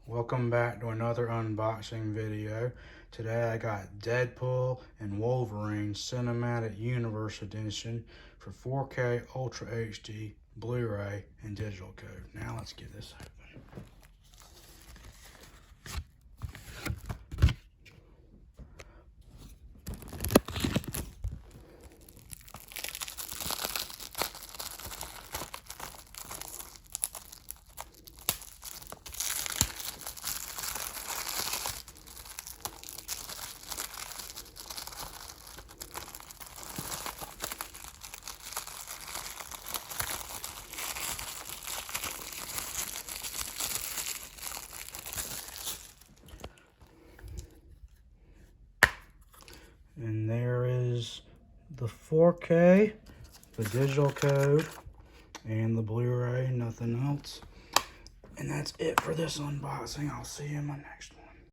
Welcome back to another unboxing video. Today I got Deadpool and Wolverine Cinematic Universe Edition for 4K Ultra HD, Blu-ray, and digital code. Now let's get this open. And there is the 4K, the digital code, and the Blu-ray, nothing else. And that's it for this unboxing. I'll see you in my next one.